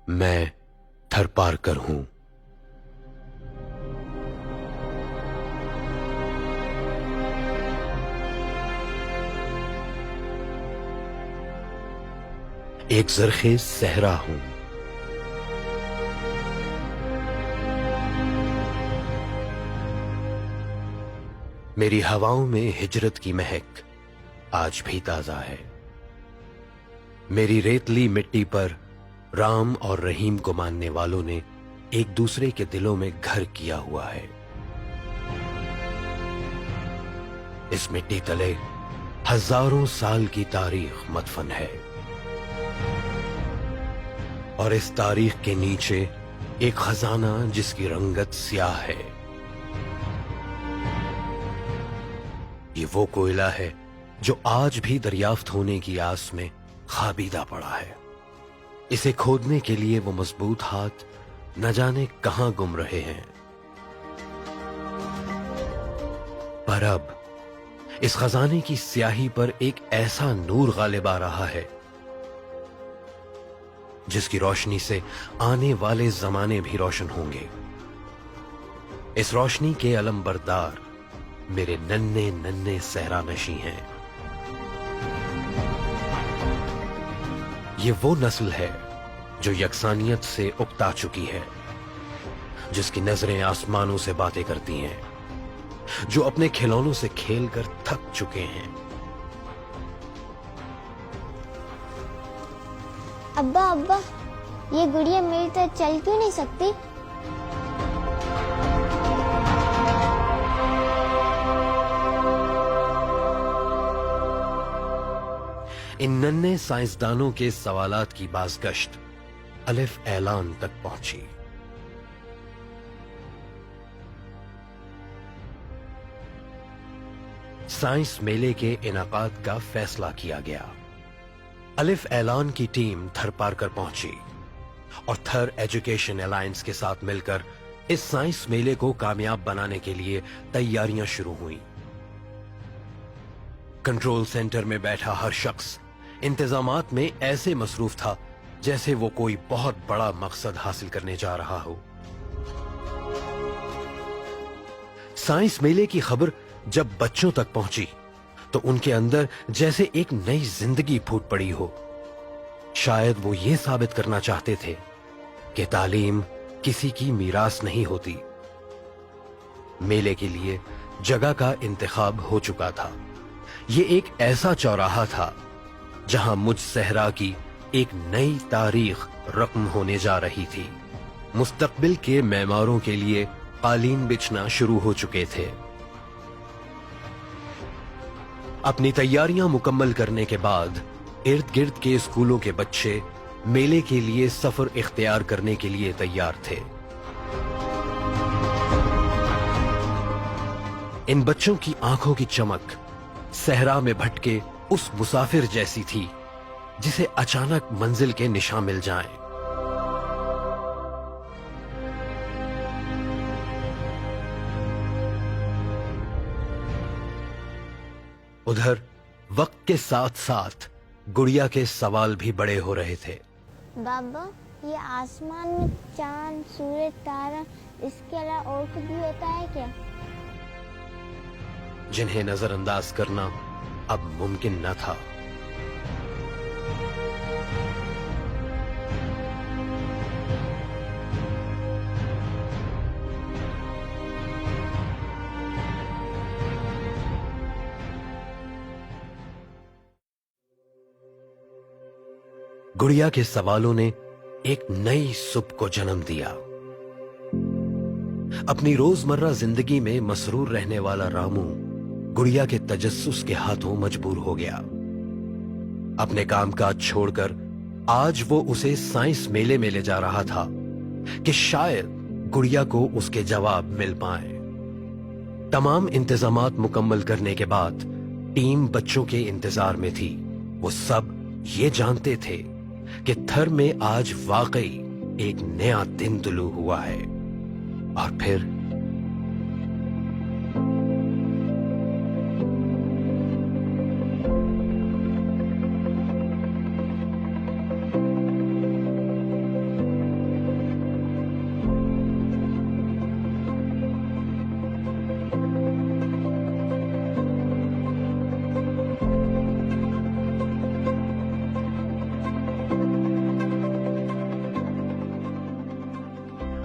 मैं थरपारकर हूं। एक ज़रख़ेज़ सहरा हूं। मेरी हवाओं में हिजरत की महक आज भी ताजा है। मेरी रेतली मिट्टी पर राम और रहीम को मानने वालों ने एक दूसरे के दिलों में घर किया हुआ है। इस मिट्टी तले हजारों साल की तारीख मदफन है और इस तारीख के नीचे एक खजाना जिसकी रंगत स्याह है। ये वो कोयला है जो आज भी दरियाफ्त होने की आस में खाबीदा पड़ा है। इसे खोदने के लिए वो मजबूत हाथ न जाने कहां गुम रहे हैं। पर अब इस खजाने की स्याही पर एक ऐसा नूर गालिब आ रहा है जिसकी रोशनी से आने वाले जमाने भी रोशन होंगे। इस रोशनी के अलमबरदार मेरे नन्हे नन्हे सहरा नशी हैं। ये वो नस्ल है जो यकसानियत से उकता चुकी है, जिसकी नजरें आसमानों से बातें करती हैं, जो अपने खिलौनों से खेलकर थक चुके हैं। अब्बा अब्बा, ये गुड़िया मेरी तरह चल क्यों नहीं सकती? इन नन्हे साइंसदानों के सवालात की बाज़गश्त अलिफ ऐलान तक पहुंची। साइंस मेले के इनाकाद का फैसला किया गया। अलिफ ऐलान की टीम थरपारकर पहुंची और थर एजुकेशन अलायंस के साथ मिलकर इस साइंस मेले को कामयाब बनाने के लिए तैयारियां शुरू हुई। कंट्रोल सेंटर में बैठा हर शख्स इंतजामात में ऐसे मसरूफ था जैसे वो कोई बहुत बड़ा मकसद हासिल करने जा रहा हो। साइंस मेले की खबर जब बच्चों तक पहुंची तो उनके अंदर जैसे एक नई जिंदगी फूट पड़ी हो। शायद वो ये साबित करना चाहते थे कि तालीम किसी की मीरास नहीं होती। मेले के लिए जगह का इंतखाब हो चुका था। ये एक ऐसा चौराहा था जहां मुझ सहरा की एक नई तारीख रक़्म होने जा रही थी। मुस्तकबिल के मेमारों के लिए कालीन बिछना शुरू हो चुके थे। अपनी तैयारियां मुकम्मल करने के बाद इर्द गिर्द के स्कूलों के बच्चे मेले के लिए सफर इख्तियार करने के लिए तैयार थे। इन बच्चों की आंखों की चमक सहरा में भटके उस मुसाफिर जैसी थी जिसे अचानक मंजिल के निशान मिल जाएं। उधर वक्त के साथ साथ गुड़िया के सवाल भी बड़े हो रहे थे। बाबा, ये आसमान में चांद, सूरज, तारा, इसके अलावा और कुछ भी होता है क्या? जिन्हें नजरअंदाज करना अब मुमकिन न था। गुड़िया के सवालों ने एक नई सुबह को जन्म दिया। अपनी रोजमर्रा जिंदगी में मसरूर रहने वाला रामू गुड़िया के तजस्सुस के हाथों मजबूर हो गया। अपने कामकाज छोड़कर आज वो उसे साइंस मेले में ले जा रहा था कि शायद गुड़िया को उसके जवाब मिल पाए। तमाम इंतजामात मुकम्मल करने के बाद टीम बच्चों के इंतजार में थी। वो सब ये जानते थे कि थर में आज वाकई एक नया दिन तुलू हुआ है। और फिर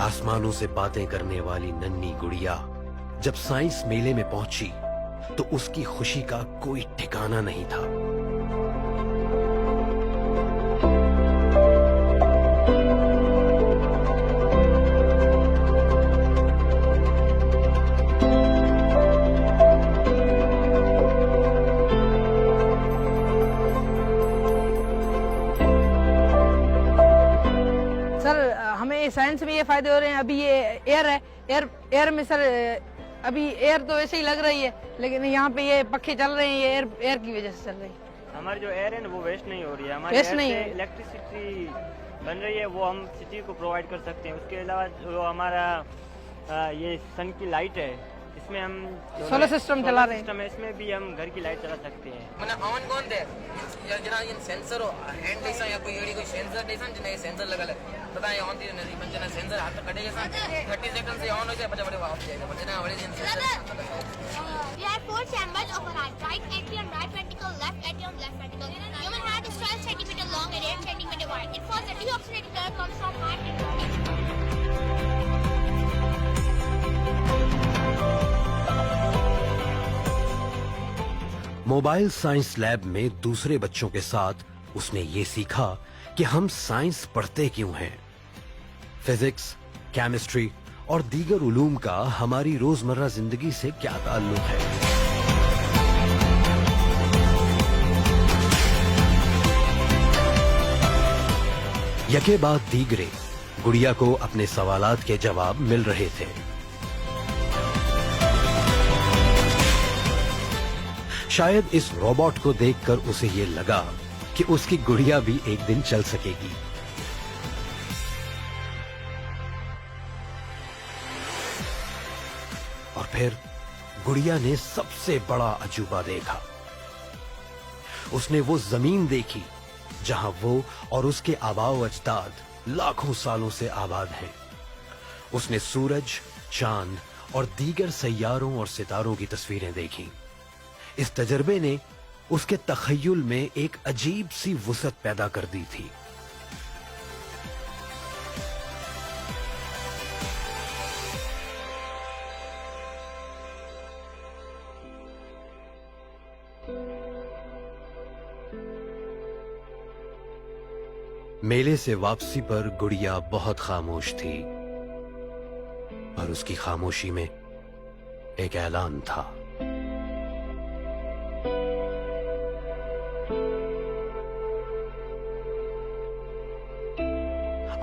आसमानों से बातें करने वाली नन्ही गुड़िया जब साइंस मेले में पहुंची तो उसकी खुशी का कोई ठिकाना नहीं था। सर हमें साइंस में ये फायदे हो रहे हैं। अभी ये एयर है, एयर में सर अभी एयर तो वैसे ही लग रही है, लेकिन यहाँ पे ये पखे चल रहे हैं, ये एयर की वजह से चल रही है। हमारी जो एयर है ना वो वेस्ट नहीं हो रही है, हमारी वेस्ट एयर नहीं से है। इलेक्ट्रिसिटी बन रही है, वो हम सिटी को प्रोवाइड कर सकते हैं। उसके अलावा जो हमारा ये सन की लाइट है, इसमें हम Solar system चला रहे हैं। सिस्टम है, इसमें भी हम घर की लाइट चला सकते हैं। મને આન કોણ દે યાર જરા इन सेंसर हैंड देसा या कोई एड़ी कोई सेंसर देसा जने सेंसर लगल है पता है ऑन थी नहीं पण जना सेंसर हाथ कटे जैसा 30 सेकंड से ऑन हो जाए बड़े बड़े ऑफ जाएगा पण जना बड़े sensor There are 4 chambers of a heart: right atrium, right ventricle, left atrium, left ventricle. Human heart is 12 centimeter long and 8 centimeter wide. It forms a deoxygenated curve comes from heart and body. Mobile science lab में दूसरे बच्चों के साथ उसने ये सीखा कि हम साइंस पढ़ते क्यों हैं। फिजिक्स, केमिस्ट्री और दीगर उलूम का हमारी रोजमर्रा जिंदगी से क्या ताल्लुक है। यके बाद दीगरे गुड़िया को अपने सवालात के जवाब मिल रहे थे। शायद इस रोबोट को देखकर उसे ये लगा कि उसकी गुड़िया भी एक दिन चल सकेगी। और फिर गुड़िया ने सबसे बड़ा अजूबा देखा। उसने वो जमीन देखी जहां वो और उसके आबाओ अजदाद लाखों सालों से आबाद हैं। उसने सूरज, चांद और दीगर सैयारों और सितारों की तस्वीरें देखी। इस तजर्बे ने उसके तखय्युल में एक अजीब सी वुसअत पैदा कर दी थी। मेले से वापसी पर गुड़िया बहुत खामोश थी और उसकी खामोशी में एक ऐलान था।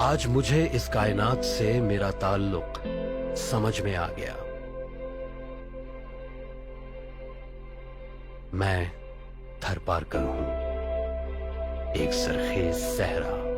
आज मुझे इस कायनात से मेरा ताल्लुक समझ में आ गया। मैं थर पार करूं एक सरखेज सहरा।